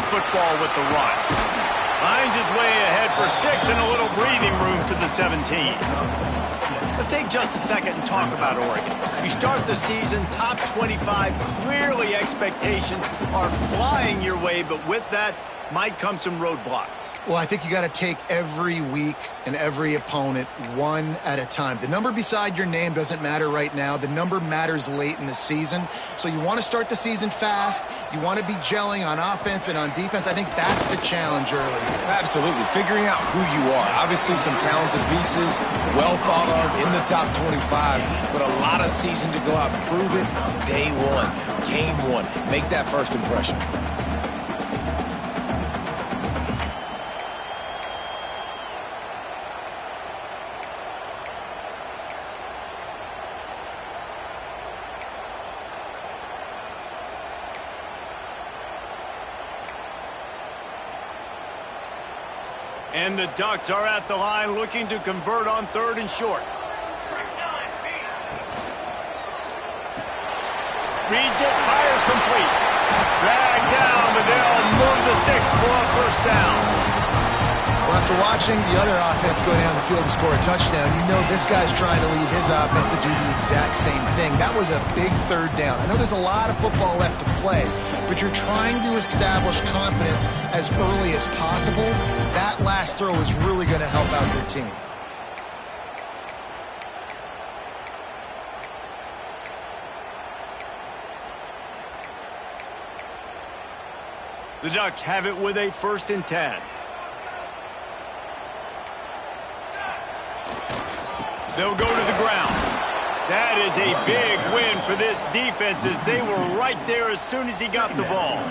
football with the run. Finds his way ahead for 6 and a little breathing room to the 17. Let's take just a second and talk about Oregon. You start the season top 25. Clearly expectations are flying your way, but with that might come some roadblocks. Well, I think you got to take every week and every opponent one at a time. The number beside your name doesn't matter right now. The number matters late in the season. So you want to start the season fast. You want to be gelling on offense and on defense. I think that's the challenge early. Absolutely. Figuring out who you are. Obviously some talented pieces, well thought of in the top 25, but a lot of season to go out and prove it. Day one, game one. Make that first impression. And the Ducks are at the line looking to convert on 3rd and short. Reads it, fires complete. Dragged down, but they'll move the sticks for a first down. Well, after watching the other offense go down the field and score a touchdown, you know this guy's trying to lead his offense to do the exact same thing. That was a big 3rd down. I know there's a lot of football left to play, but you're trying to establish confidence as early as possible. That last throw is really going to help out your team. The Ducks have it with a 1st and 10. They'll go to the ground. That is a big win for this defense as they were right there as soon as he got the ball.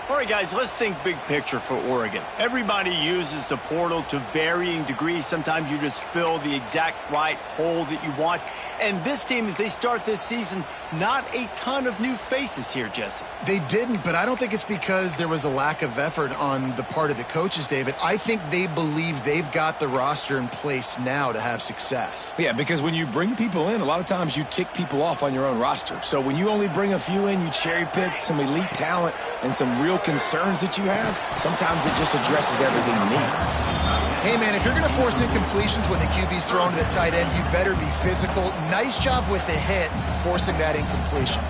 All right, guys, let's think big picture for Oregon. Everybody uses the portal to varying degrees. Sometimes you just fill the exact right hole that you want. And this team, as they start this season, not a ton of new faces here, Jesse. They didn't, but I don't think it's because there was a lack of effort on the part of the coaches, David. I think they believe they've got the roster in place now to have success. Yeah, because when you bring people in, a lot of times you tick people off on your own roster. So when you only bring a few in, you cherry pick some elite talent and some real concerns that you have, sometimes it just addresses everything you need. Hey, man, if you're going to force incompletions when the QB's thrown to the tight end, you better be physical. Nice job with the hit, forcing that incompletion.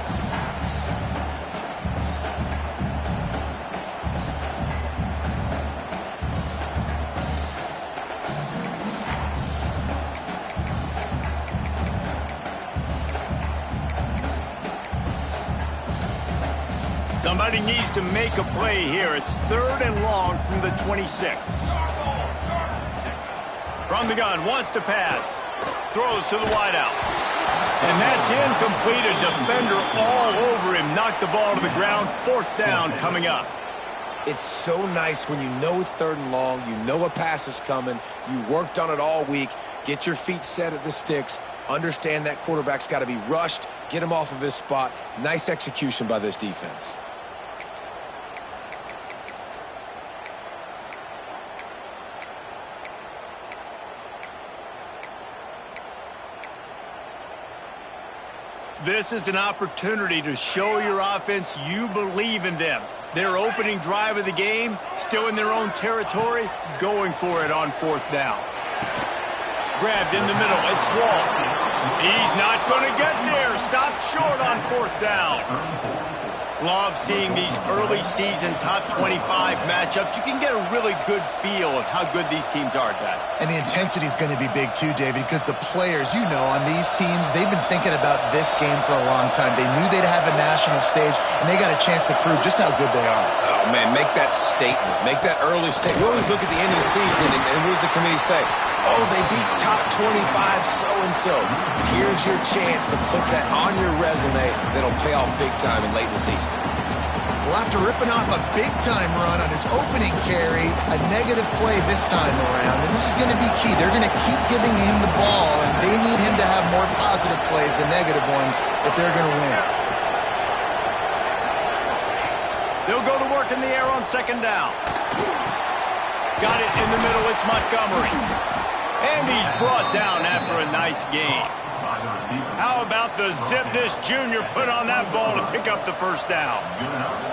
Somebody needs to make a play here. It's 3rd and long from the 26. From the gun, wants to pass. Throws to the wideout. And that's incomplete. A defender all over him. Knocked the ball to the ground. 4th down coming up. It's so nice when you know it's 3rd and long, you know a pass is coming, you worked on it all week, get your feet set at the sticks, understand that quarterback's got to be rushed, get him off of his spot. Nice execution by this defense. This is an opportunity to show your offense you believe in them. Their opening drive of the game, still in their own territory, going for it on 4th down. Grabbed in the middle, it's Wall. He's not going to get there. Stopped short on 4th down. Love seeing these early season top 25 matchups. You can get a really good feel of how good these teams are, guys. And the intensity is going to be big too, David, because the players, you know, on these teams, they've been thinking about this game for a long time. They knew they'd have a national stage, and they got a chance to prove just how good they are. Oh, man, make that statement. Make that early statement. We always look at the end of the season, and what does the committee say? Oh, they beat top 25 so-and-so. Here's your chance to put that on your resume that'll pay off big time and late in the season. Well, after ripping off a big-time run on his opening carry, a negative play this time around, and this is going to be key. They're going to keep giving him the ball, and they need him to have more positive plays than negative ones if they're going to win. They'll go to work in the air on 2nd down. Got it in the middle. It's Montgomery. And he's brought down after a nice gain. How about the zip this junior put on that ball to pick up the first down?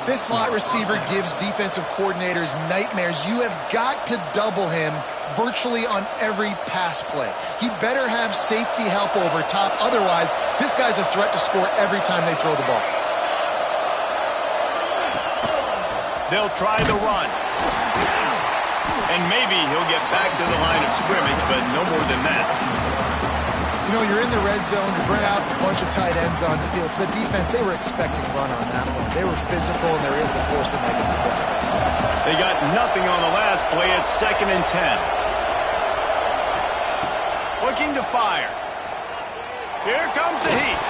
This slot receiver gives defensive coordinators nightmares. You have got to double him virtually on every pass play. He better have safety help over top. Otherwise, this guy's a threat to score every time they throw the ball. They'll try the run. And maybe he'll get back to the line of scrimmage, but no more than that. You know, you're in the red zone, you bring out a bunch of tight ends on the field. So the defense, they were expecting a run on that one. They were physical, and they were able to force the negative play. They got nothing on the last play. It's 2nd and 10. Looking to fire. Here comes the heat.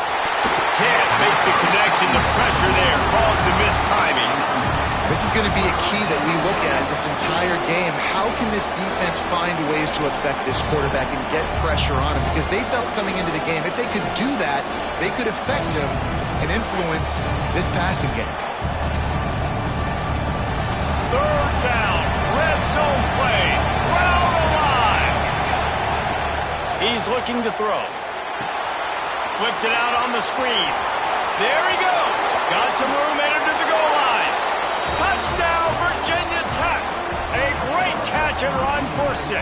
Can't make the connection. The pressure there caused the missed timing. This is going to be a key that we look at this entire game. How can this defense find ways to affect this quarterback and get pressure on him? Because they felt coming into the game, if they could do that, they could affect him and influence this passing game. 3rd down, red zone play, crowd alive. He's looking to throw. Flips it out on the screen. There he goes. Got some room, entered to the goal line. Touchdown, Virginia Tech. A great catch and run for 6.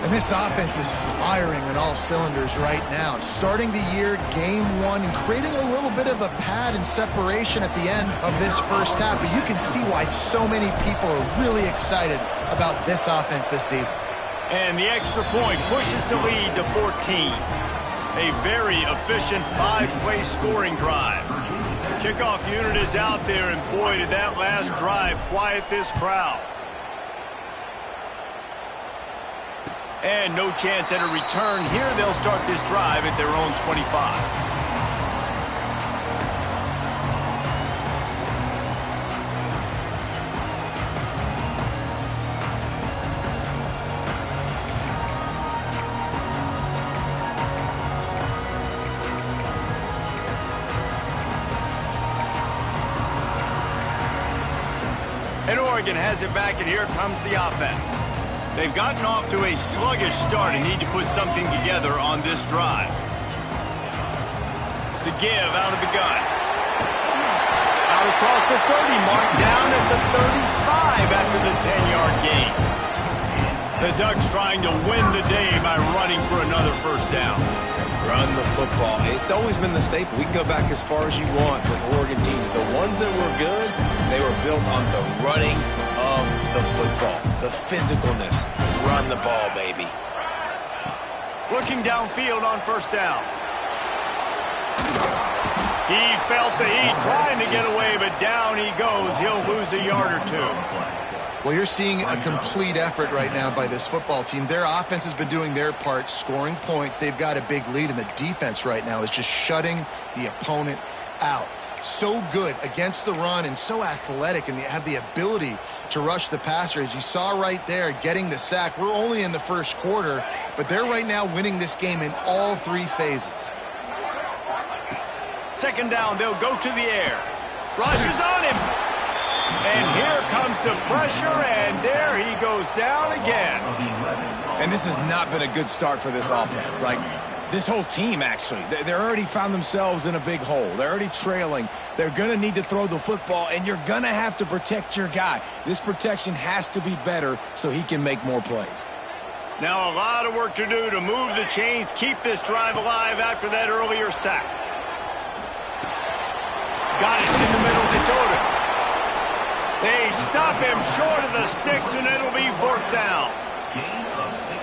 And this offense is firing on all cylinders right now. Starting the year, game 1, and creating a little bit of a pad and separation at the end of this first half. But you can see why so many people are really excited about this offense this season. And the extra point pushes the lead to 14. A very efficient 5-play scoring drive. The kickoff unit is out there, and boy, did that last drive quiet this crowd. And no chance at a return here. They'll start this drive at their own 25. And Oregon has it back, and here comes the offense. They've gotten off to a sluggish start and need to put something together on this drive. The give out of the gun. Out across the 30 mark, down at the 35 after the 10-yard gain. The Ducks trying to win the day by running for another first down. Run the football. It's always been the staple. We can go back as far as you want with Oregon teams. The ones that were good, they were built on the running of the football, the physicalness. Run the ball, baby. Looking downfield on first down. He felt the heat trying to get away, but down he goes. He'll lose a yard or 2. Well, you're seeing a complete effort right now by this football team. Their offense has been doing their part, scoring points. They've got a big lead, and the defense right now is just shutting the opponent out. So good against the run and so athletic, and they have the ability to rush the passer. As you saw right there, getting the sack. We're only in the first quarter, but they're right now winning this game in all 3 phases. 2nd down, they'll go to the air. Rushes on him. And here comes the pressure, and there he goes down again. And this has not been a good start for this offense. Like, this whole team, actually. They're already found themselves in a big hole. They're already trailing. They're going to need to throw the football, and you're going to have to protect your guy. This protection has to be better so he can make more plays. Now a lot of work to do to move the chains, keep this drive alive after that earlier sack. Got it in the middle. It's Oregon. They stop him short of the sticks, and it'll be 4th down.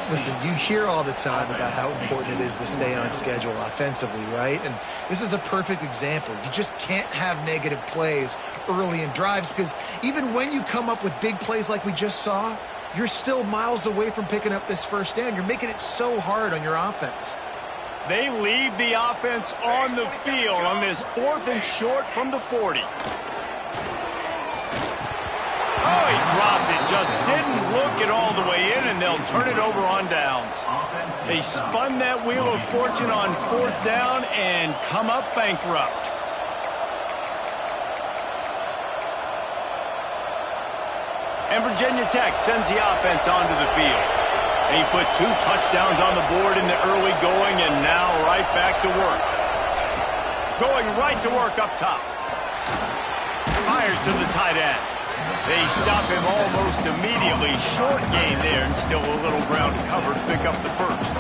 Listen, you hear all the time about how important it is to stay on schedule offensively, right? And this is a perfect example. You just can't have negative plays early in drives, because even when you come up with big plays like we just saw, you're still miles away from picking up this first down. You're making it so hard on your offense. They leave the offense on the field on this 4th and short from the 40. Oh, he dropped it. Just didn't look it all the way in, and they'll turn it over on downs. They spun that wheel of fortune on 4th down and come up bankrupt. And Virginia Tech sends the offense onto the field. He put 2 touchdowns on the board in the early going, and now right back to work. Going right to work up top. Fires to the tight end. They stop him almost immediately. Short gain there, and still a little ground covered to pick up the first.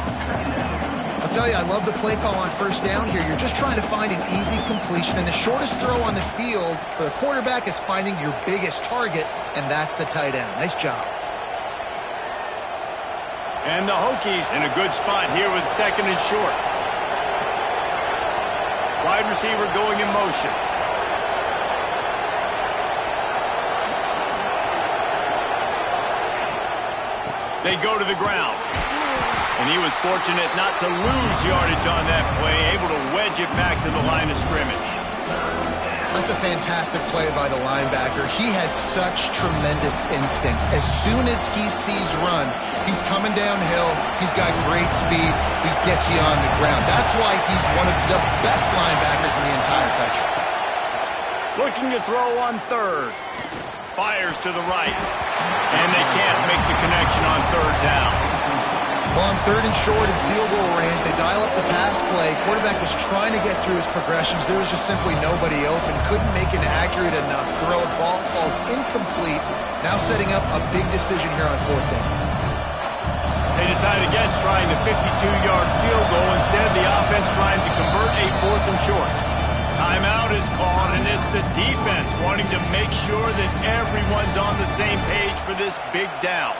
I'll tell you, I love the play call on first down here. You're just trying to find an easy completion, and the shortest throw on the field for the quarterback is finding your biggest target, and that's the tight end. Nice job. And the Hokies in a good spot here with 2nd and short. Wide receiver going in motion. They go to the ground. And he was fortunate not to lose yardage on that play, able to wedge it back to the line of scrimmage. That's a fantastic play by the linebacker. He has such tremendous instincts. As soon as he sees run, he's coming downhill. He's got great speed. He gets you on the ground. That's why he's one of the best linebackers in the entire country. Looking to throw on 3rd. Fires to the right. And they can't make the connection on 3rd down. Well, on 3rd and short in field goal range, they dial up the pass play. Quarterback was trying to get through his progressions. There was just simply nobody open. Couldn't make an accurate enough throw. Ball falls incomplete. Now setting up a big decision here on 4th down. They decide against trying the 52-yard field goal. Instead, the offense trying to convert a 4th and short. Timeout is called, and it's the defense wanting to make sure that everyone's on the same page for this big down.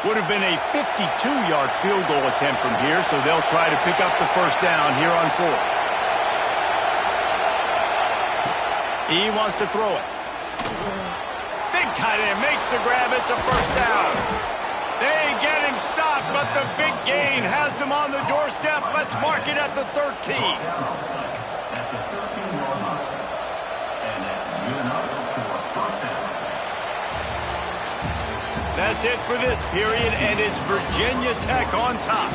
Would have been a 52-yard field goal attempt from here, so they'll try to pick up the first down here on 4th. He wants to throw it. Big tight end makes the grab. It's a first down. They get him stopped, but the big gain has them on the doorstep. Let's mark it at the 13. That's it for this period, and it's Virginia Tech on top.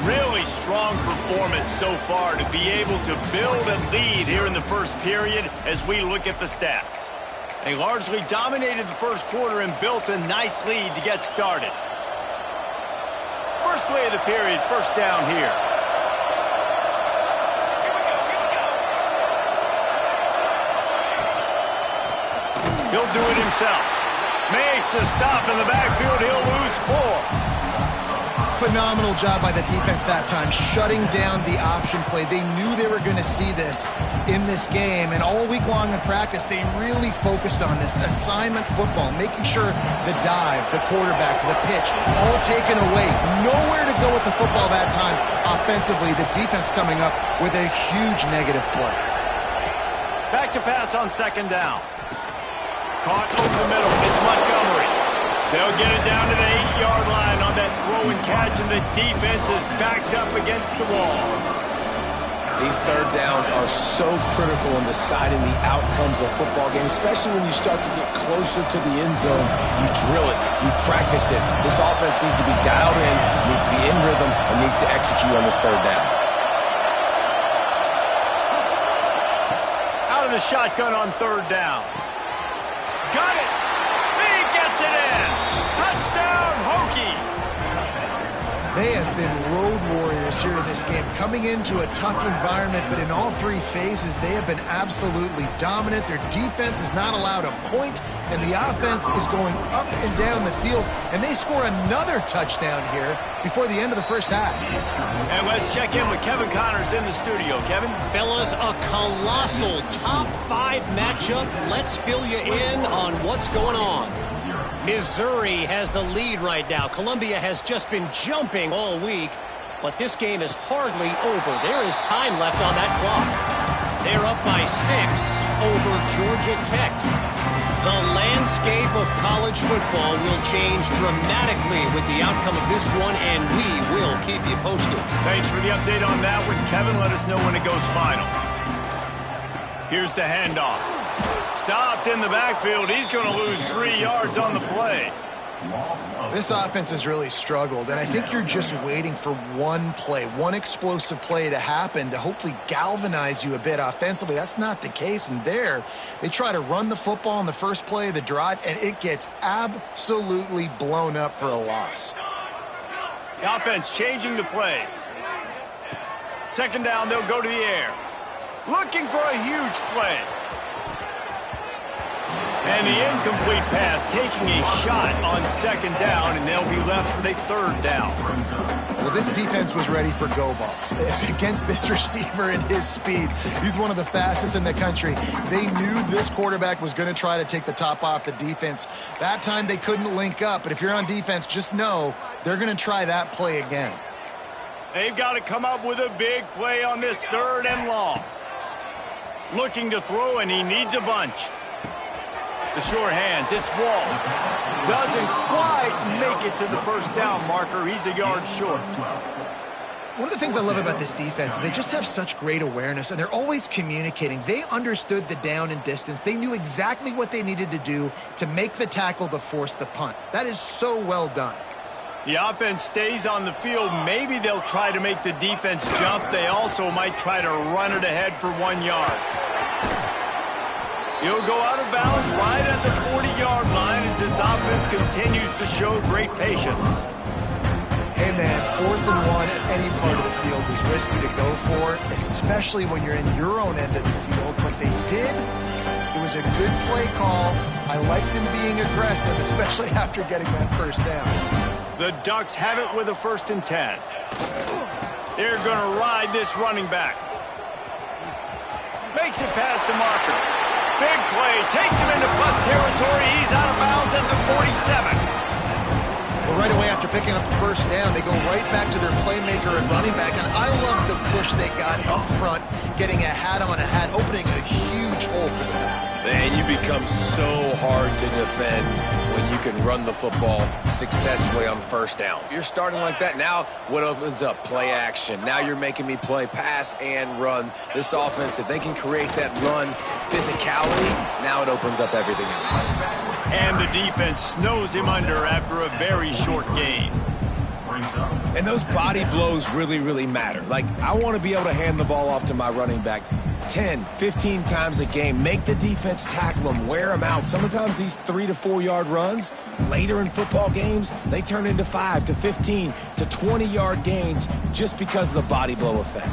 Really strong performance so far to be able to build a lead here in the first period as we look at the stats. They largely dominated the first quarter and built a nice lead to get started. First play of the period, first down here. He'll do it himself. Makes a stop in the backfield. He'll lose 4. Phenomenal job by the defense that time, shutting down the option play. They knew they were going to see this in this game, and all week long in practice, they really focused on this assignment football, making sure the dive, the quarterback, the pitch, all taken away. Nowhere to go with the football that time offensively. The defense coming up with a huge negative play. Back to pass on 2nd down. Caught over the middle. It's Montgomery. They'll get it down to the 8-yard line on that throw and catch, and the defense is backed up against the wall. These 3rd downs are so critical in deciding the outcomes of football games, especially when you start to get closer to the end zone. You drill it. You practice it. This offense needs to be dialed in, needs to be in rhythm, and needs to execute on this 3rd down. Out of the shotgun on 3rd down. Got it! He gets it in! Touchdown, Hokies! They have been road warriors here in this game, coming into a tough environment, but in all 3 phases, they have been absolutely dominant. Their defense is not allowed a point, and the offense is going up and down the field, and they score another touchdown here before the end of the first half. And let's check in with Kevin Connors in the studio. Kevin? Fellas, a colossal top 5 matchup. Let's fill you in on what's going on. Missouri has the lead right now. Columbia has just been jumping all week, but this game is hardly over. There is time left on that clock. They're up by 6 over Georgia Tech. The landscape of college football will change dramatically with the outcome of this one, and we will keep you posted. Thanks for the update on that one, Kevin. Let us know when it goes final. Here's the handoff. Stopped in the backfield. He's going to lose 3 yards on the play. This offense has really struggled, and I think you're just waiting for one play, one explosive play to happen to hopefully galvanize you a bit offensively. That's not the case, and there, they try to run the football in the first play of the drive, and it gets absolutely blown up for a loss. The offense changing the play. Second down, they'll go to the air. Looking for a huge play. And the incomplete pass taking a shot on second down, and they'll be left with a third down. Well, this defense was ready for go balls. Against this receiver and his speed, he's one of the fastest in the country. They knew this quarterback was going to try to take the top off the defense. That time they couldn't link up, but if you're on defense, just know they're going to try that play again. They've got to come up with a big play on this third and long. Looking to throw, and he needs a bunch. The sure hands, it's Wall. Doesn't quite make it to the first down marker. He's a yard short. One of the things I love about this defense is they just have such great awareness, and they're always communicating. They understood the down and distance. They knew exactly what they needed to do to make the tackle to force the punt. That is so well done. The offense stays on the field. Maybe they'll try to make the defense jump. They also might try to run it ahead for 1 yard. He'll go out of bounds right at the 40-yard line as this offense continues to show great patience. Hey, man, 4th and 1 at any part of the field is risky to go for, especially when you're in your own end of the field. But they did. It was a good play call. I like them being aggressive, especially after getting that first down. The Ducks have it with a 1st and 10. They're going to ride this running back. Makes it past the marker. Big play, takes him into plus territory. He's out of bounds at the 47. Well, right away after picking up the first down, they go right back to their playmaker and running back. And I love the push they got up front, getting a hat on a hat, opening a huge hole for the back. Man, you become so hard to defend when you can run the football successfully on first down. You're starting like that. Now what opens up? Play action. Now you're making me play pass and run. This offense, if they can create that run physicality, now it opens up everything else. And the defense snows him under after a very short gain. And those body blows really, really matter. Like, I want to be able to hand the ball off to my running back 10, 15 times a game. Make the defense tackle them, wear them out. Sometimes these 3 to 4 yard runs later in football games, they turn into 5 to 15 to 20 yard gains just because of the body blow effect.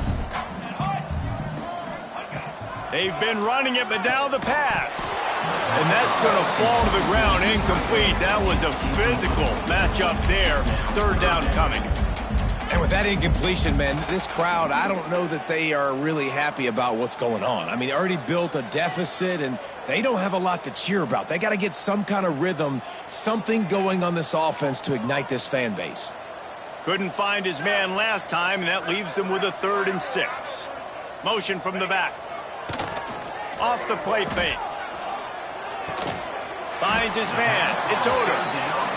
They've been running it, but now the pass. And that's going to fall to the ground incomplete. That was a physical matchup there. Third down coming. And with that incompletion, man, this crowd, I don't know that they are really happy about what's going on. I mean, they already built a deficit, and they don't have a lot to cheer about. They got to get some kind of rhythm, something going on this offense to ignite this fan base. Couldn't find his man last time, and that leaves them with a 3rd and 6. Motion from the back. Off the play fake. Finds his man. It's Oder.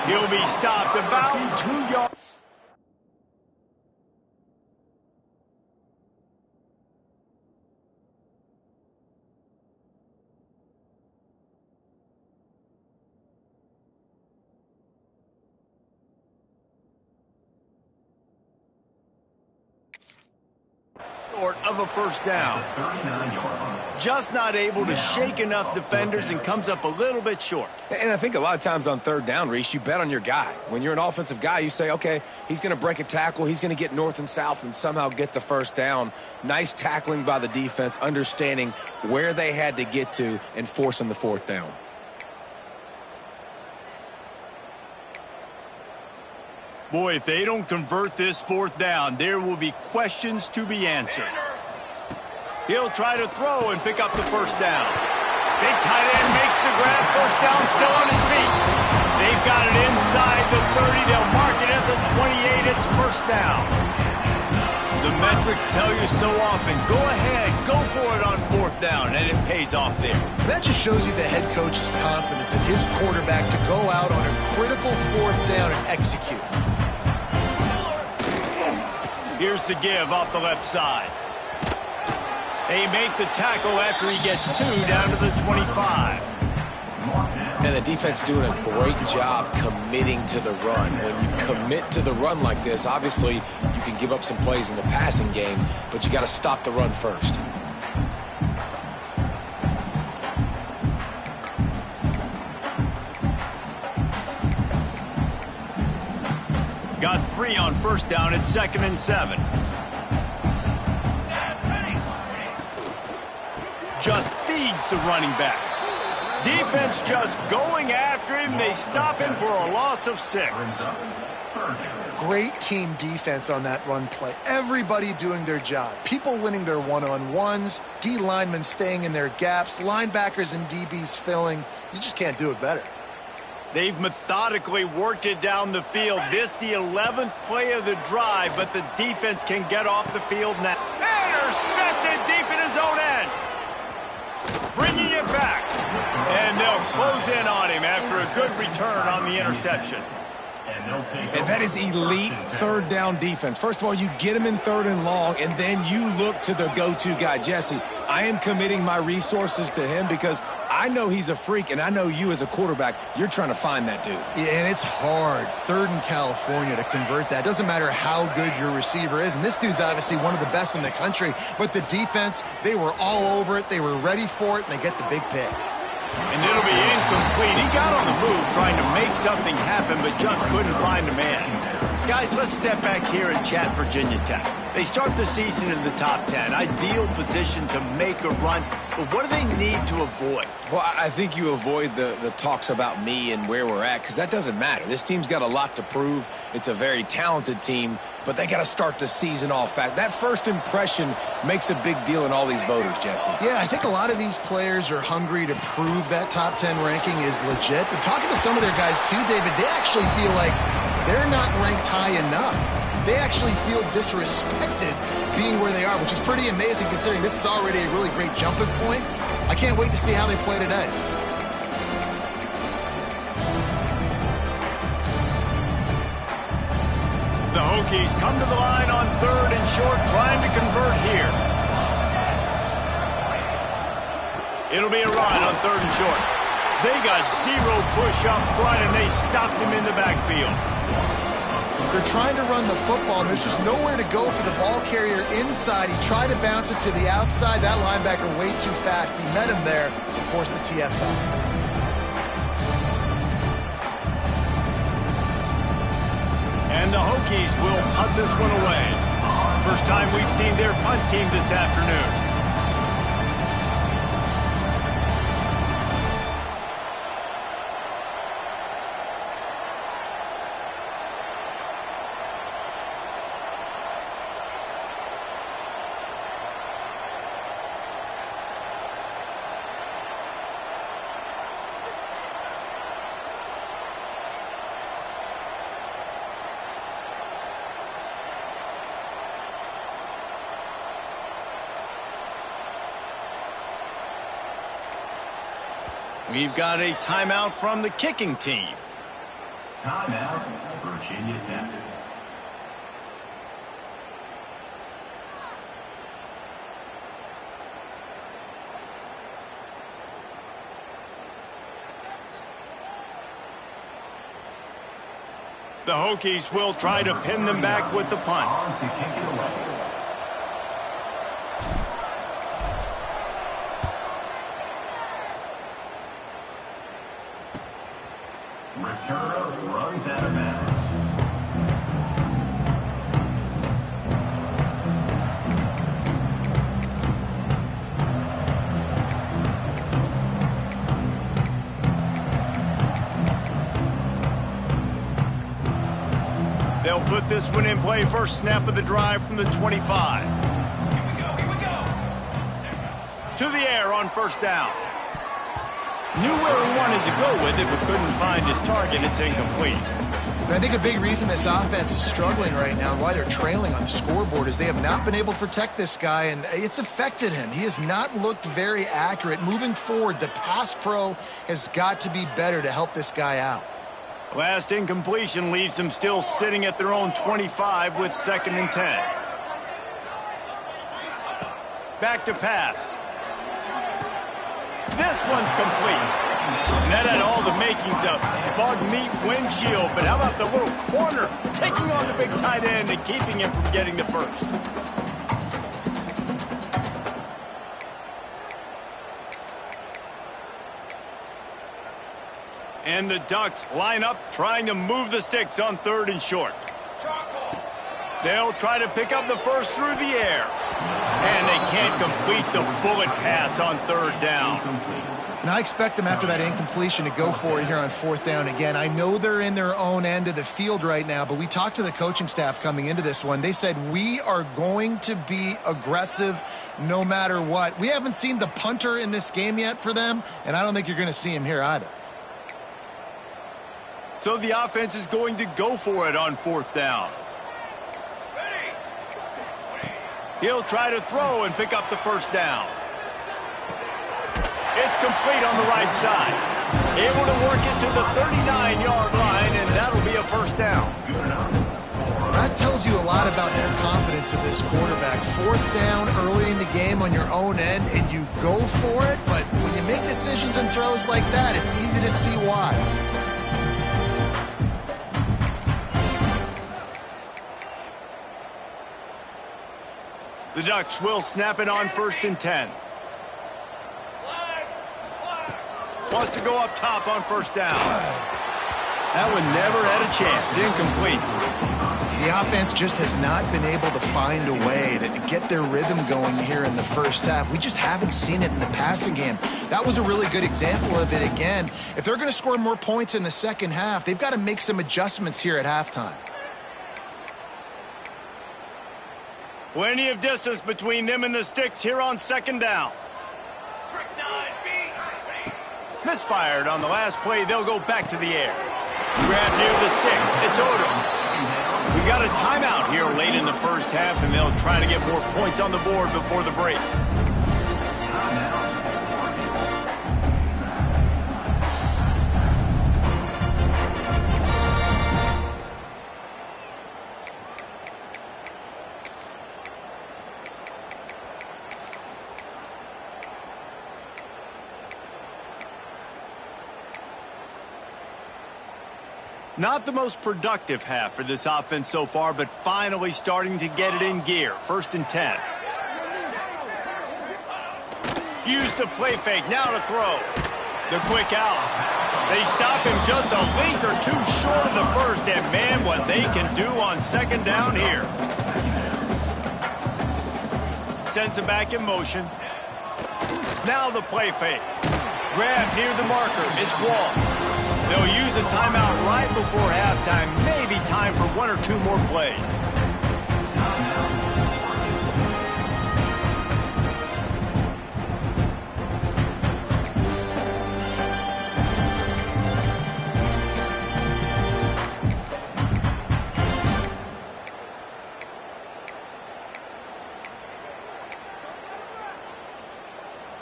He'll be stopped about 2 yards. Of a first down. Just not able to shake enough defenders and comes up a little bit short. And I think a lot of times on third down, Reese, you bet on your guy. When you're an offensive guy, you say, okay, he's going to break a tackle, he's going to get north and south and somehow get the first down. Nice tackling by the defense, understanding where they had to get to and forcing the 4th down. Boy, if they don't convert this 4th down, there will be questions to be answered. He'll try to throw and pick up the first down. Big tight end makes the grab. First down, still on his feet. They've got it inside the 30. They'll mark it at the 28. It's first down. The metrics tell you so often, go ahead, go for it on 4th down, and it pays off there. That just shows you the head coach's confidence in his quarterback to go out on a critical 4th down and execute. Here's the give off the left side. They make the tackle after he gets 2 down to the 25. And the defense doing a great job committing to the run. When you commit to the run like this, obviously you can give up some plays in the passing game, but you got to stop the run first. Got 3 on first down at 2nd and 7. Just feeds the running back. Defense just going after him. They stop him for a loss of 6. Great team defense on that run play. Everybody doing their job. People winning their one-on-ones, D linemen staying in their gaps, linebackers and DBs filling. You just can't do it better. They've methodically worked it down the field. This the 11th play of the drive, but the defense can get off the field now. Intercepted deep in his own end. Bringing it back. And they'll close in on him after a good return on the interception. And that is elite third down defense. First of all, you get him in 3rd and long, and then you look to the go-to guy, Jesse. I am committing my resources to him because I know he's a freak, and I know you as a quarterback, you're trying to find that dude. Yeah, and it's hard, 3rd in California, to convert that. Doesn't matter how good your receiver is, and this dude's obviously one of the best in the country, but the defense, they were all over it, they were ready for it, and they get the big pick. And it'll be incomplete. He got on the move trying to make something happen, but just couldn't find a man. Guys, let's step back here and chat Virginia Tech. They start the season in the top 10. Ideal position to make a run. But what do they need to avoid? Well, I think you avoid the talks about me and where we're at, because that doesn't matter. This team's got a lot to prove. It's a very talented team, but they got to start the season off fast. That first impression makes a big deal in all these voters, Jesse. Yeah, I think a lot of these players are hungry to prove that top 10 ranking is legit. But talking to some of their guys too, David, they actually feel like they're not ranked high enough. They actually feel disrespected being where they are, which is pretty amazing considering this is already a really great jumping point. I can't wait to see how they play today. The Hokies come to the line on 3rd and short, trying to convert here. It'll be a run on 3rd and short. They got 0 push up front, and they stopped him in the backfield. They're trying to run the football, and there's just nowhere to go for the ball carrier inside. He tried to bounce it to the outside. That linebacker way too fast. He met him there and forced the TFL. And the Hokies will punt this one away. First time we've seen their punt team this afternoon. We've got a timeout from the kicking team. Timeout, Virginia Tech. The Hokies will try to pin them back with the punt. On to kick it away. Returner runs out of bounds. They'll put this one in play. First snap of the drive from the 25. Here we go. To the air on first down. Knew where he wanted to go with it, but couldn't find his target. It's incomplete. And I think a big reason this offense is struggling right now and why they're trailing on the scoreboard is they have not been able to protect this guy, and it's affected him. He has not looked very accurate. Moving forward, the pass pro has got to be better to help this guy out. Last incompletion leaves them still sitting at their own 25 with 2nd and 10. Back to pass. This one's complete. That had all the makings of bug meat windshield, but how about the little corner taking on the big tight end and keeping him from getting the first? And the Ducks line up trying to move the sticks on 3rd and short. They'll try to pick up the first through the air. And they can't complete the bullet pass on 3rd down. And I expect them after that incompletion to go for it here on 4th down again. I know they're in their own end of the field right now, but we talked to the coaching staff coming into this one. They said, we are going to be aggressive no matter what. We haven't seen the punter in this game yet for them, and I don't think you're going to see him here either. So the offense is going to go for it on 4th down. He'll try to throw and pick up the first down. It's complete on the right side. Able to work it to the 39-yard line, and that'll be a first down. That tells you a lot about their confidence in this quarterback. 4th down early in the game on your own end, and you go for it, but when you make decisions and throws like that, it's easy to see why. The Ducks will snap it on 1st and 10. Wants to go up top on 1st down. That one never had a chance. Incomplete. The offense just has not been able to find a way to get their rhythm going here in the first half. We just haven't seen it in the passing game. That was a really good example of it again. If they're going to score more points in the second half, they've got to make some adjustments here at halftime. Plenty of distance between them and the sticks here on 2nd down. Misfired on the last play. They'll go back to the air. Grab near the sticks. It's Odom. We got a timeout here late in the first half, and they'll try to get more points on the board before the break. Not the most productive half for this offense so far, but finally starting to get it in gear. 1st and 10. Use the play fake, now to throw. The quick out. They stop him just a length or two short of the first, and man, what they can do on 2nd down here. Sends him back in motion. Now the play fake. Grab near the marker. It's Wall. They'll use a timeout right before halftime. Maybe time for 1 or 2 more plays.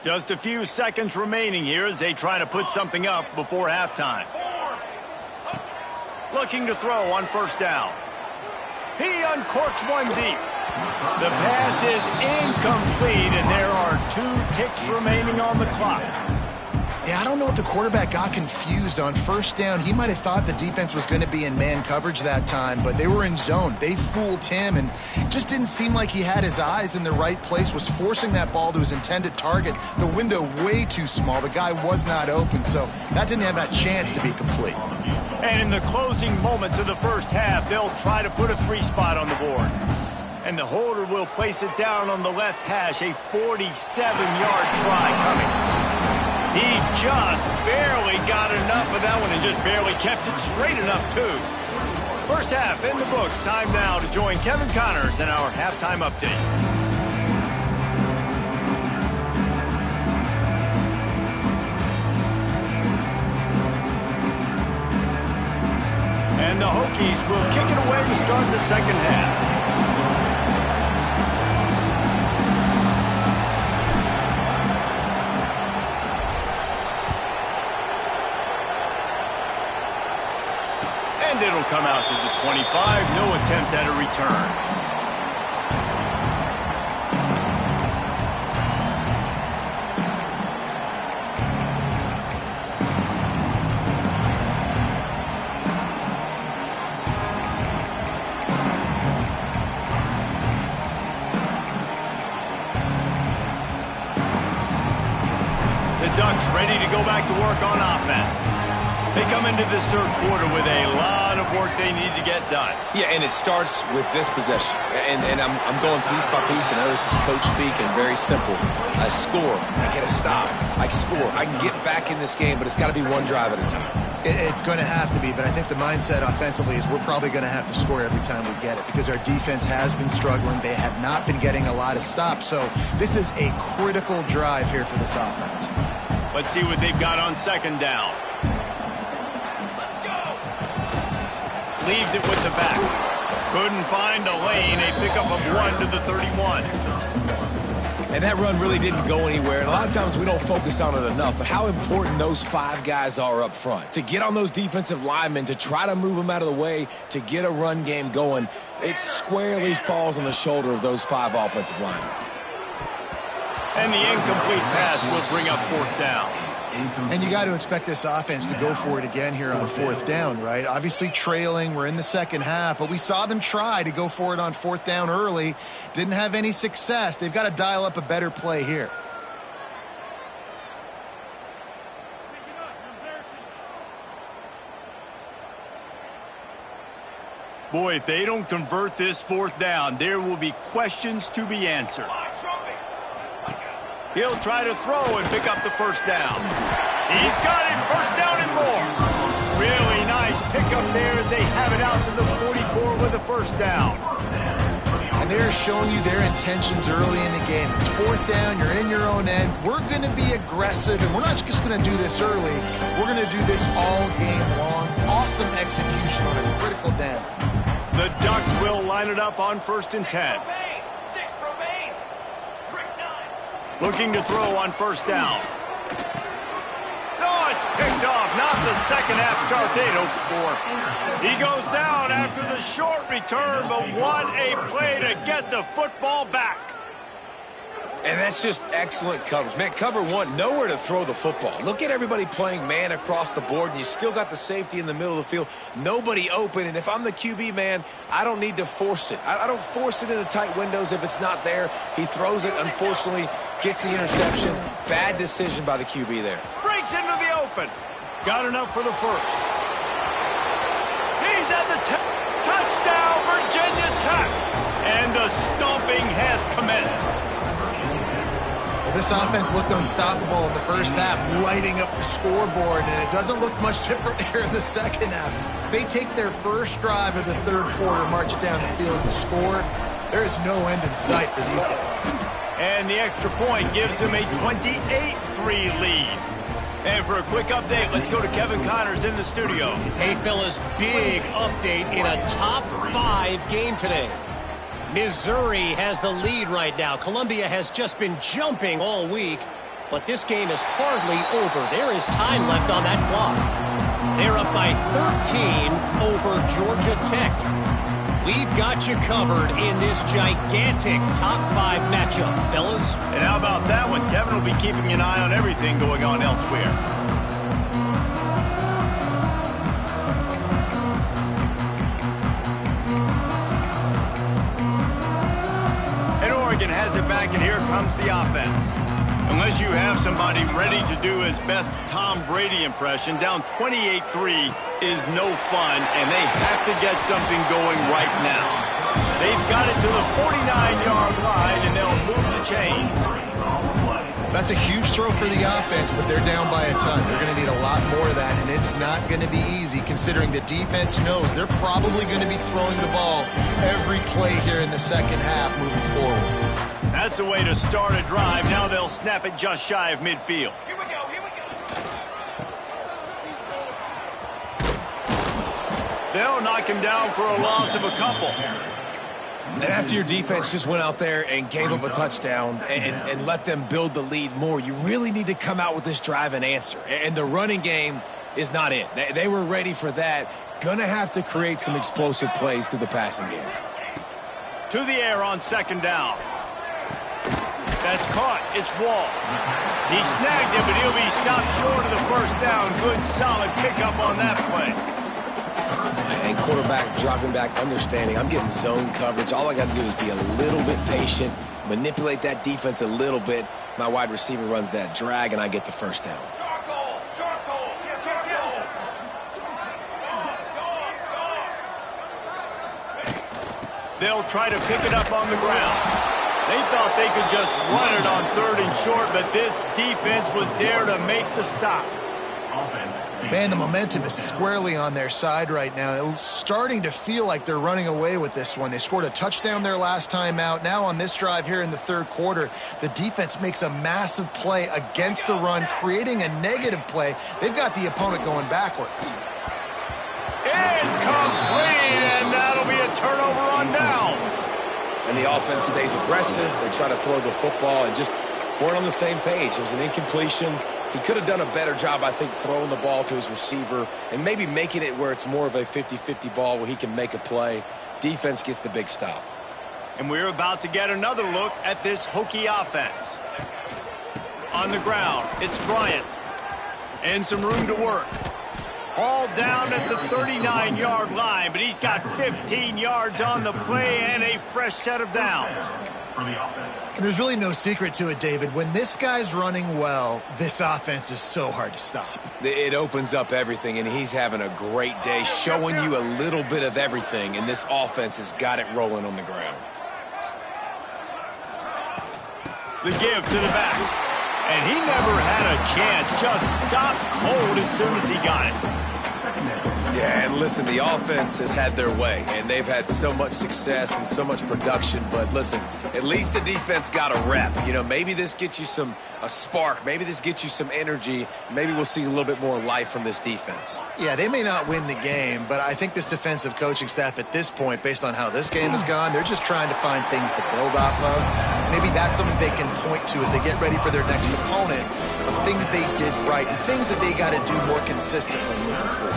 Just a few seconds remaining here as they try to put something up before halftime. Looking to throw on 1st down. He uncorks one deep. The pass is incomplete, and there are 2 ticks remaining on the clock. Yeah, I don't know if the quarterback got confused on 1st down. He might have thought the defense was going to be in man coverage that time, but they were in zone. They fooled him, and it just didn't seem like he had his eyes in the right place, was forcing that ball to his intended target. The window way too small. The guy was not open, so that didn't have that chance to be complete. And in the closing moments of the first half, they'll try to put a 3 spot on the board. And the holder will place it down on the left hash, a 47-yard try coming. He just barely got enough of that one and just barely kept it straight enough, too. First half in the books. Time now to join Kevin Connors in our halftime update. And the Hokies will kick it away to start the second half. And it'll come out to the 25. No attempt at a return. The Ducks ready to go back to work on offense. They come into this third quarter with a lot of work they need to get done. Yeah, and it starts with this possession. And I'm going piece by piece. I know this is coach speak and very simple. I score. I get a stop. I score. I can get back in this game, but it's got to be one drive at a time. It's going to have to be, but I think the mindset offensively is we're probably going to have to score every time we get it because our defense has been struggling. They have not been getting a lot of stops, so this is a critical drive here for this offense. Let's see what they've got on second down. Leaves it with the back. Couldn't find a lane. A pickup of 1 to the 31. And that run really didn't go anywhere. And a lot of times we don't focus on it enough, but how important those 5 guys are up front. To get on those defensive linemen, to try to move them out of the way, to get a run game going, it squarely falls on the shoulder of those 5 offensive linemen. And the incomplete pass will bring up fourth down. And you got to expect this offense to go for it again here on fourth down, right? Obviously trailing, we're in the second half, but we saw them try to go for it on fourth down early. Didn't have any success. They've got to dial up a better play here. Boy, if they don't convert this fourth down, there will be questions to be answered. He'll try to throw and pick up the first down. He's got it, first down and more. Really nice pickup there as they have it out to the 44 with the first down. And they're showing you their intentions early in the game. It's fourth down, you're in your own end. We're going to be aggressive, and we're not just going to do this early. We're going to do this all game long. Awesome execution on a critical down. The Ducks will line it up on 1st and 10. Looking to throw on first down. Oh, it's picked off. Not the second half start they'd hoped for. He goes down after the short return, but what a play to get the football back. And that's just excellent coverage. Man, cover one, nowhere to throw the football. Look at everybody playing man across the board, and you still got the safety in the middle of the field. Nobody open, and if I'm the QB, man, I don't need to force it. I don't force it into tight windows if it's not there. He throws it, unfortunately, gets the interception. Bad decision by the QB there. Breaks into the open. Got enough for the first. He's at the touchdown, Virginia Tech. And the stomping has commenced. Well, this offense looked unstoppable in the first half, lighting up the scoreboard, and it doesn't look much different here in the second half. They take their first drive of the third quarter, march it down the field, and score. There is no end in sight for these guys. And the extra point gives them a 28-3 lead. And for a quick update, let's go to Kevin Connors in the studio. Hey, fellas, big update in a top 5 game today. Missouri has the lead right now. Columbia has just been jumping all week, but this game is hardly over. There is time left on that clock. They're up by 13 over Georgia Tech. We've got you covered in this gigantic top 5 matchup, fellas. And how about that one? Kevin will be keeping an eye on everything going on elsewhere. Has it back, and here comes the offense. Unless you have somebody ready to do his best Tom Brady impression, down 28-3 is no fun, and they have to get something going right now. They've got it to the 49-yard line, and they'll move the chains. That's a huge throw for the offense, but they're down by a ton. They're going to need a lot more of that, and it's not going to be easy considering the defense knows they're probably going to be throwing the ball every play here in the second half moving forward. That's the way to start a drive. Now they'll snap it just shy of midfield. Here we go, here we go. They'll knock him down for a loss of a couple. And after your defense just went out there and gave up a touchdown and let them build the lead more, you really need to come out with this drive and answer. And the running game is not it. They were ready for that. Gonna have to create some explosive plays through the passing game. To the air on second down. That's caught. It's Wall. He snagged it, but he'll be stopped short of the first down. Good, solid pickup on that play. And quarterback dropping back, understanding I'm getting zone coverage. All I got to do is be a little bit patient, manipulate that defense a little bit, My wide receiver runs that drag, and I get the first down. They'll try to pick it up on the ground. They thought they could just run it on 3rd and short, but this defense was there to make the stop. Man, the momentum is squarely on their side right now. It's starting to feel like they're running away with this one. They scored a touchdown their last time out. Now on this drive here in the 3rd quarter, the defense makes a massive play against the run, creating a negative play. They've got the opponent going backwards. Incomplete, and that'll be a turnover on downs. And the offense stays aggressive. They try to throw the football and just weren't on the same page. It was an incompletion. He could have done a better job, I think, throwing the ball to his receiver and maybe making it where it's more of a 50-50 ball where he can make a play. Defense gets the big stop. And we're about to get another look at this Hokie offense. On the ground, it's Bryant. And some room to work. All down at the 39-yard line, but he's got 15 yards on the play and a fresh set of downs. There's really no secret to it, David. When this guy's running well, this offense is so hard to stop. It opens up everything, and he's having a great day, showing you a little bit of everything, and this offense has got it rolling on the ground. The give to the back. And he never had a chance, just stopped cold as soon as he got it. Yeah, and listen, the offense has had their way, and they've had so much success and so much production. But listen, at least the defense got a rep. You know, maybe this gets you a spark. Maybe this gets you some energy. Maybe we'll see a little bit more life from this defense. Yeah, they may not win the game, but I think this defensive coaching staff at this point, based on how this game has gone, they're just trying to find things to build off of. Maybe that's something they can point to as they get ready for their next opponent of things they did right and things that they got to do more consistently moving forward.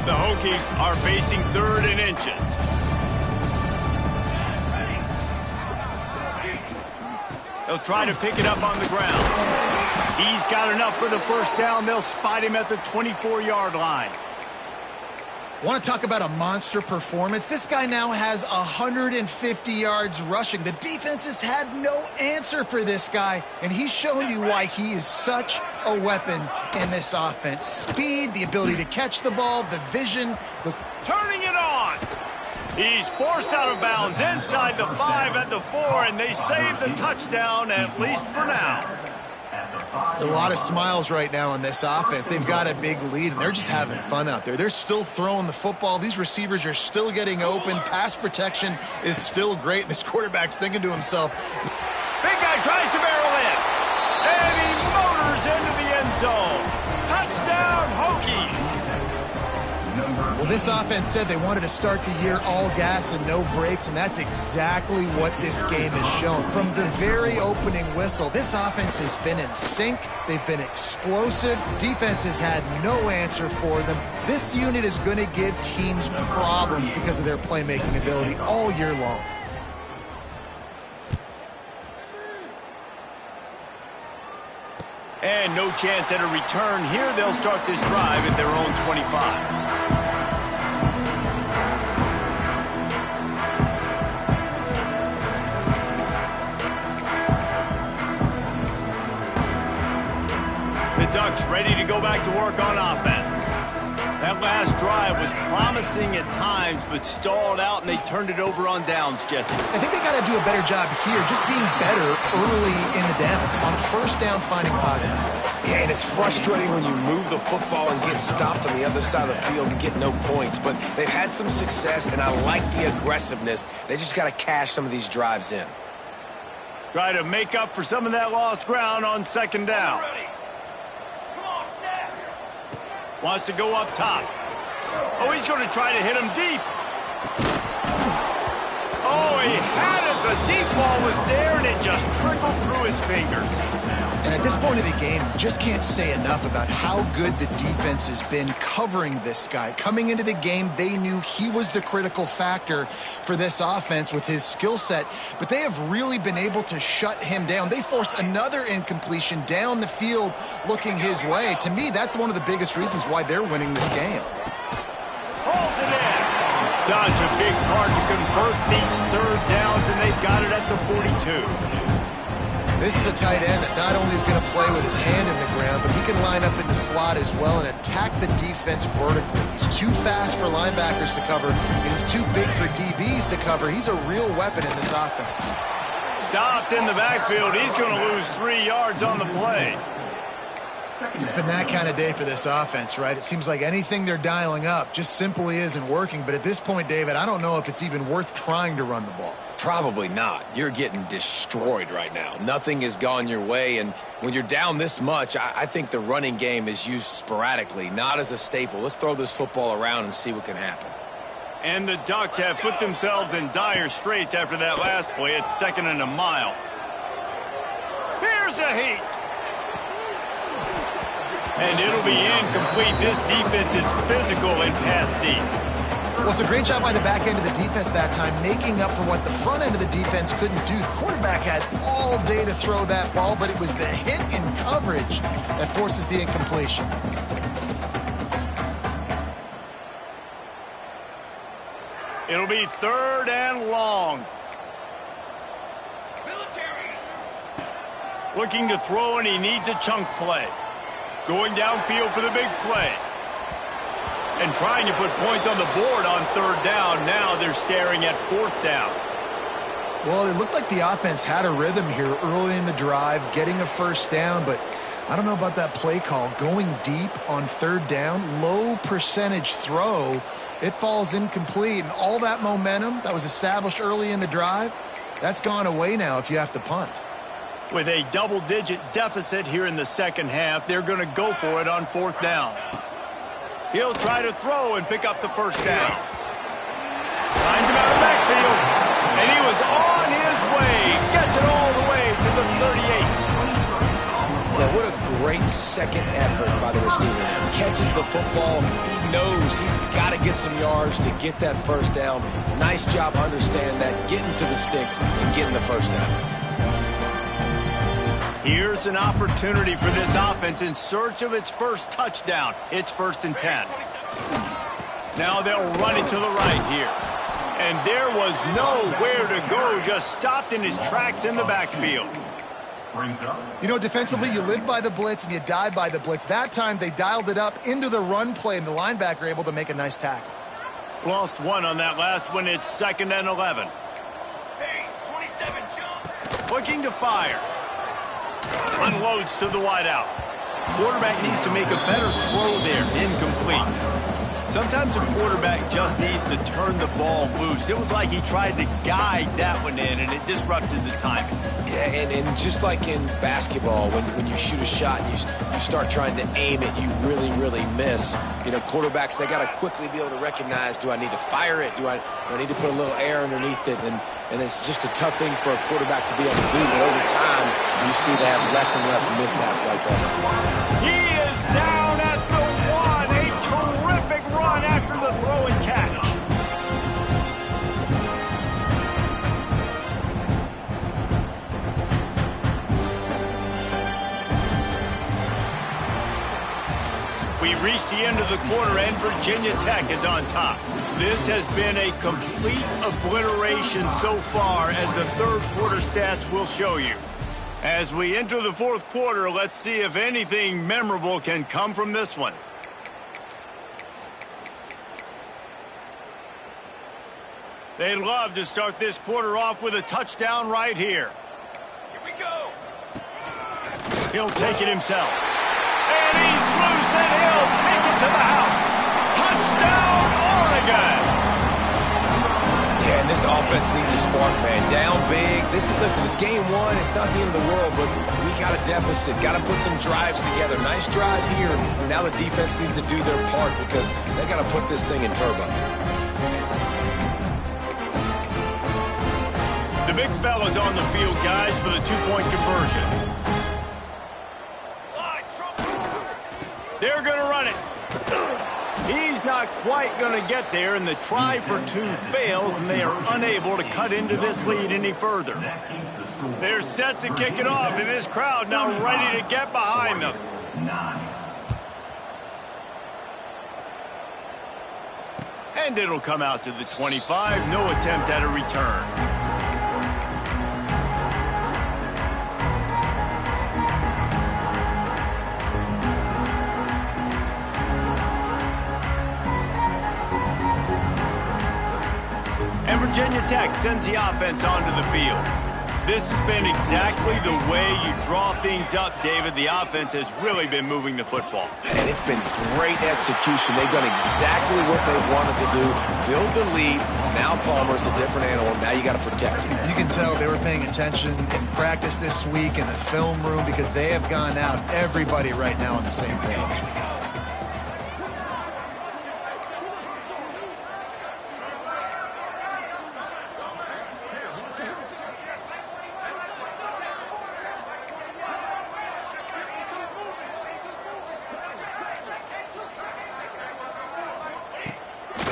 The Hokies are facing 3rd and inches. They'll try to pick it up on the ground. He's got enough for the first down. They'll spot him at the 24-yard line. Want to talk about a monster performance? This guy now has 150 yards rushing. The defense has had no answer for this guy, and he's shown you why he is such a weapon in this offense. Speed, the ability to catch the ball, the vision, Turning it on. He's forced out of bounds inside the 5 at the 4, and they save the touchdown, at least for now. A lot of smiles right now on this offense. They've got a big lead, and they're just having fun out there. They're still throwing the football. These receivers are still getting open. Pass protection is still great. This quarterback's thinking to himself, Big guy tries to barrel in, and he motors into the end zone. Touchdown, Hokies. well, this offense said they wanted to start the year all gas and no brakes, and that's exactly what this game has shown. From the very opening whistle, this offense has been in sync. They've been explosive. Defense has had no answer for them. This unit is going to give teams problems because of their playmaking ability all year long. And no chance at a return here. They'll start this drive at their own 25. The Ducks ready to go back to work on offense. That last drive was promising at times, but stalled out, and they turned it over on downs, Jesse. I think they got to do a better job here, just being better early in the downs. On first down, finding positive plays. Yeah, and it's frustrating when you move the football and get stopped on the other side of the field and get no points. But they've had some success, and I like the aggressiveness. They just got to cash some of these drives in. Try to make up for some of that lost ground on second down. Wants to go up top. Oh, he's going to try to hit him deep. Oh, he had it. The deep ball was there, and it just trickled through his fingers. And at this point of the game, you just can't say enough about how good the defense has been covering this guy. Coming into the game, they knew he was the critical factor for this offense with his skill set, but they have really been able to shut him down. They force another incompletion down the field looking his way. To me, that's one of the biggest reasons why they're winning this game. Holds it in. Such a big part to convert these third downs, and they've got it at the 42. This is a tight end that not only is going to play with his hand in the ground, but he can line up in the slot as well and attack the defense vertically. He's too fast for linebackers to cover, and he's too big for DBs to cover. He's a real weapon in this offense. Stopped in the backfield. He's going to lose 3 yards on the play. It's been that kind of day for this offense, right? It seems like anything they're dialing up just simply isn't working. But at this point, David, I don't know if it's even worth trying to run the ball. Probably not. You're getting destroyed right now. Nothing has gone your way, and when you're down this much, I think the running game is used sporadically, not as a staple. Let's throw this football around and see what can happen. And the Ducks have put themselves in dire straits after that last play. It's 2nd and a mile. Here's a heat. And it'll be incomplete. This defense is physical and pass deep. Well, it's a great job by the back end of the defense that time, making up for what the front end of the defense couldn't do. The quarterback had all day to throw that ball, but it was the hit in coverage that forces the incompletion. It'll be 3rd and long. Looking to throw, and he needs a chunk play. Going downfield for the big play. And trying to put points on the board on 3rd down. Now they're staring at 4th down. Well, it looked like the offense had a rhythm here early in the drive, getting a 1st down, but I don't know about that play call. Going deep on 3rd down, low percentage throw, it falls incomplete, and all that momentum that was established early in the drive, that's gone away now if you have to punt. With a double-digit deficit here in the 2nd half, they're going to go for it on 4th down. He'll try to throw and pick up the 1st down. Finds him out of the backfield, and he was on his way. Gets it all the way to the 38. Now, what a great second effort by the receiver. Catches the football. He knows he's got to get some yards to get that 1st down. Nice job understanding that, getting to the sticks and getting the 1st down. Here's an opportunity for this offense in search of its first touchdown. It's 1st and 10. Now they'll run it to the right here. And there was nowhere to go, just stopped in his tracks in the backfield. You know, defensively, you live by the blitz and you die by the blitz. That time, they dialed it up into the run play, and the linebacker able to make a nice tackle. Lost 1 on that last one. It's 2nd and 11. Looking to fire. Unloads to the wideout. Quarterback needs to make a better throw there. Incomplete. Sometimes a quarterback just needs to turn the ball loose. It was like he tried to guide that one in, and it disrupted the timing. Yeah, and just like in basketball, when you shoot a shot and you start trying to aim it, you really miss. You know, quarterbacks, they got to quickly be able to recognize, do I need to fire it? Do I need to put a little air underneath it? And it's just a tough thing for a quarterback to be able to do. But over time, you see they have less and less mishaps like that. He is down at the 1. A terrific run after the throw and catch. We reached the end of the quarter, and Virginia Tech is on top. This has been a complete obliteration so far, as the 3rd quarter stats will show you. As we enter the 4th quarter, let's see if anything memorable can come from this one. They'd love to start this quarter off with a touchdown right here. Here we go. He'll take it himself. And he's loose, and he'll take it to the house. Touchdown, Oregon! Yeah, and this offense needs a spark, man. Down big. Listen, it's game 1. It's not the end of the world, but we got a deficit. Got to put some drives together. Nice drive here. Now the defense needs to do their part because they got to put this thing in turbo. The big fella's on the field, guys, for the 2-point conversion. They're going to run it. He's not quite going to get there, and the try for 2 fails, and they are unable to cut into this lead any further. They're set to kick it off, and this crowd now ready to get behind them. And it'll come out to the 25. No attempt at a return. And Virginia Tech sends the offense onto the field. This has been exactly the way you draw things up, David. The offense has really been moving the football. And it's been great execution. They've done exactly what they wanted to do. Build the lead. Now Palmer's a different animal. Now you got to protect him. You can tell they were paying attention in practice this week in the film room because they have gone out, everybody right now on the same page.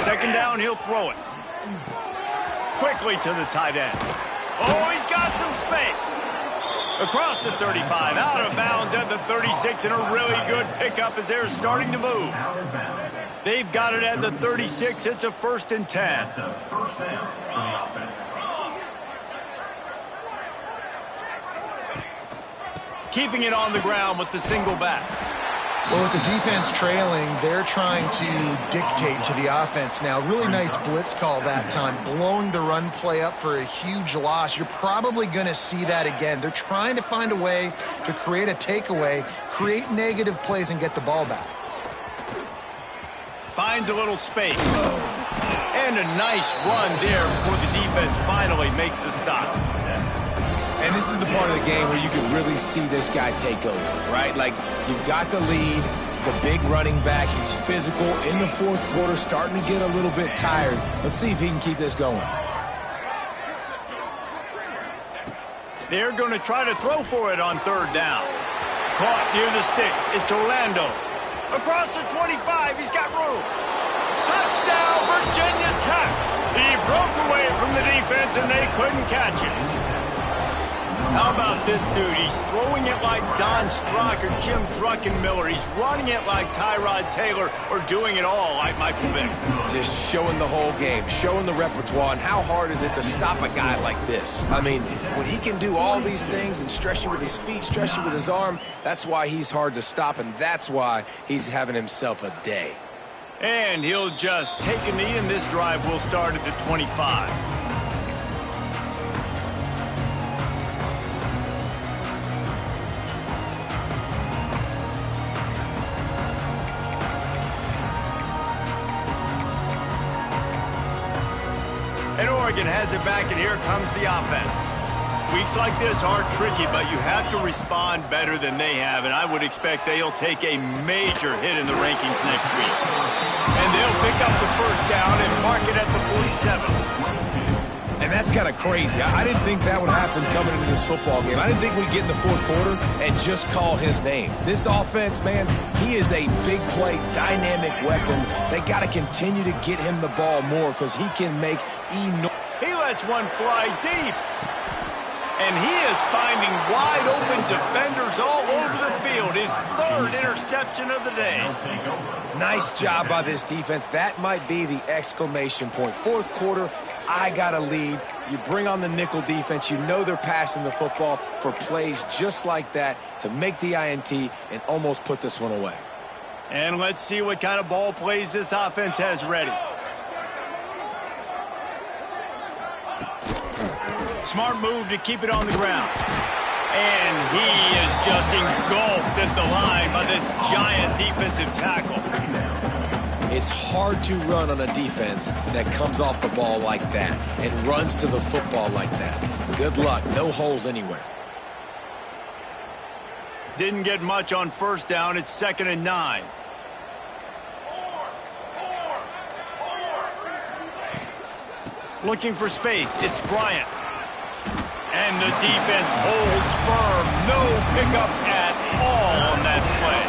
Second down, he'll throw it. Quickly to the tight end. Oh, he's got some space. Across the 35, out of bounds at the 36, and a really good pickup as they're starting to move. They've got it at the 36. It's a 1st and 10. First down for the offense. Keeping it on the ground with the single back. Well, with the defense trailing, they're trying to dictate to the offense now. Really nice blitz call that time, blowing the run play up for a huge loss. You're probably going to see that again. They're trying to find a way to create a takeaway, create negative plays, and get the ball back. Finds a little space. And a nice run there before the defense finally makes the stop. And this is the part of the game where you can really see this guy take over, right? Like, you've got the lead, the big running back. He's physical in the 4th quarter, starting to get a little bit tired. Let's see if he can keep this going. They're going to try to throw for it on 3rd down. Caught near the sticks. It's Orlando. Across the 25, he's got room. Touchdown, Virginia Tech. He broke away from the defense, and they couldn't catch him. How about this dude? He's throwing it like Don Strock or Jim Druckenmiller. He's running it like Tyrod Taylor, or doing it all like Michael Vick. Just showing the whole game, showing the repertoire, and how hard is it to stop a guy like this? I mean, when he can do all these things and stress you with his feet, stress you with his arm, that's why he's hard to stop, and that's why he's having himself a day. And he'll just take a knee, and this drive will start at the 25. And Oregon has it back, and here comes the offense. Weeks like this are tricky, but you have to respond better than they have, and I would expect they'll take a major hit in the rankings next week. And they'll pick up the 1st down and mark it at the 47. And that's kind of crazy. I didn't think that would happen coming into this football game. I didn't think we'd get in the 4th quarter and just call his name. This offense, man, he is a big play, dynamic weapon. They got to continue to get him the ball more because he can make He lets one fly deep. And he is finding wide open defenders all over the field. His 3rd interception of the day. Nice job by this defense. That might be the exclamation point. 4th quarter, I got a lead. You bring on the nickel defense. You know they're passing the football for plays just like that to make the INT and almost put this one away. And let's see what kind of ball plays this offense has ready. Smart move to keep it on the ground. And he is just engulfed at the line by this giant defensive tackle. It's hard to run on a defense that comes off the ball like that and runs to the football like that. Good luck. No holes anywhere. Didn't get much on 1st down. It's 2nd and 9. Looking for space. It's Bryant. And the defense holds firm. No pickup at all on that play.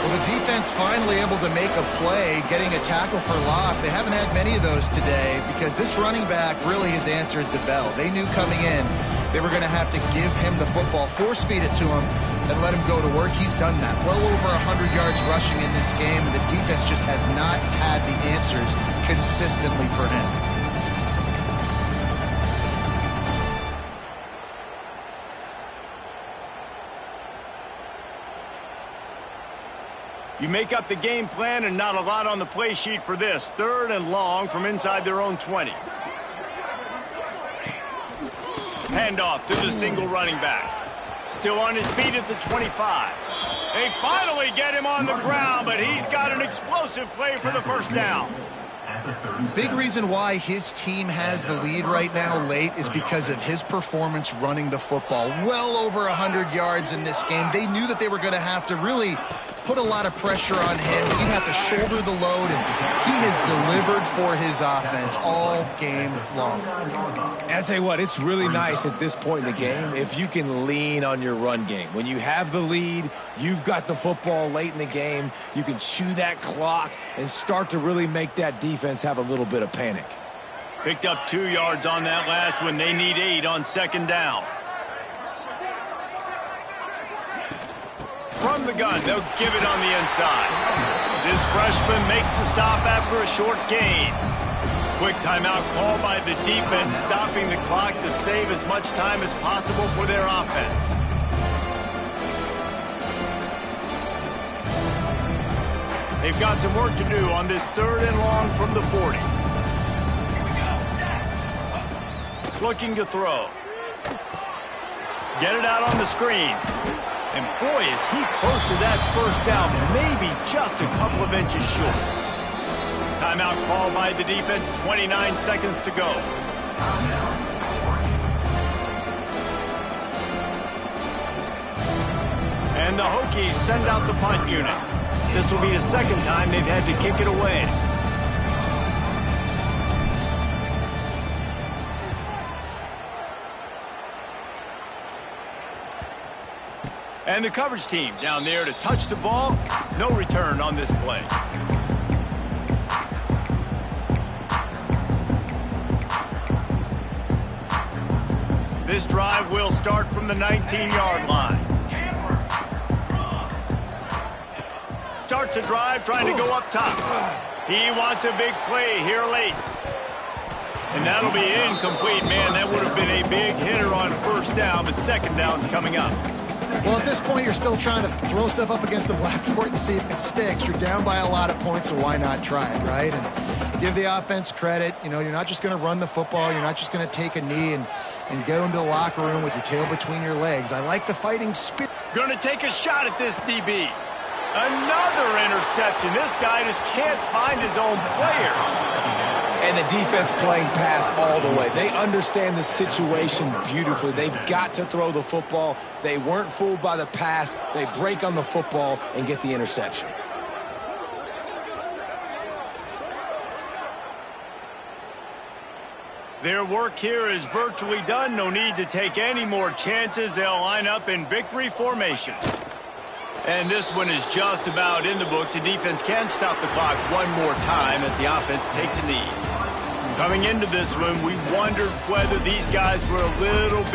Well, the defense finally able to make a play, getting a tackle for loss. They haven't had many of those today because this running back really has answered the bell. They knew coming in they were going to have to give him the football, force feed it to him, and let him go to work. He's done that. Well over 100 yards rushing in this game, and the defense just has not had the answers consistently for him. You make up the game plan and not a lot on the play sheet for this. 3rd and long from inside their own 20. Handoff to the single running back. Still on his feet at the 25. They finally get him on the ground, but he's got an explosive play for the first down. Big reason why his team has the lead right now late is because of his performance running the football. Well over 100 yards in this game. They knew that they were going to have to really put a lot of pressure on him. He'd have to shoulder the load, and he has delivered for his offense all game long. And I'll tell you what, it's really nice at this point in the game if you can lean on your run game. When you have the lead, you've got the football late in the game, you can chew that clock and start to really make that defense have a little bit of panic. Picked up 2 yards on that last one. They need 8 on 2nd down. From the gun, they'll give it on the inside. This freshman makes the stop after a short gain. Quick timeout called by the defense, stopping the clock to save as much time as possible for their offense. They've got some work to do on this 3rd and long from the 40. Looking to throw. Get it out on the screen. And boy, is he close to that first down, maybe just a couple of inches short. Timeout called by the defense, 29 seconds to go. And the Hokies send out the punt unit. This will be the 2nd time they've had to kick it away. And the coverage team down there to touch the ball. No return on this play. This drive will start from the 19-yard line. Starts a drive trying to go up top. He wants a big play here late. And that'll be incomplete, man. That would have been a big hitter on 1st down, but 2nd down's coming up. Well, at this point, you're still trying to throw stuff up against the blackboard and see if it sticks. You're down by a lot of points, so why not try it, right? And give the offense credit. You know, you're not just going to run the football. You're not just going to take a knee and go into the locker room with your tail between your legs. I like the fighting spirit. Going to take a shot at this DB. Another interception. This guy just can't find his own players. And the defense playing pass all the way. They understand the situation beautifully. They've got to throw the football. They weren't fooled by the pass. They break on the football and get the interception. Their work here is virtually done. No need to take any more chances. They'll line up in victory formation. And this one is just about in the books. The defense can stop the clock one more time as the offense takes a knee. Coming into this one, we wondered whether these guys were a little bit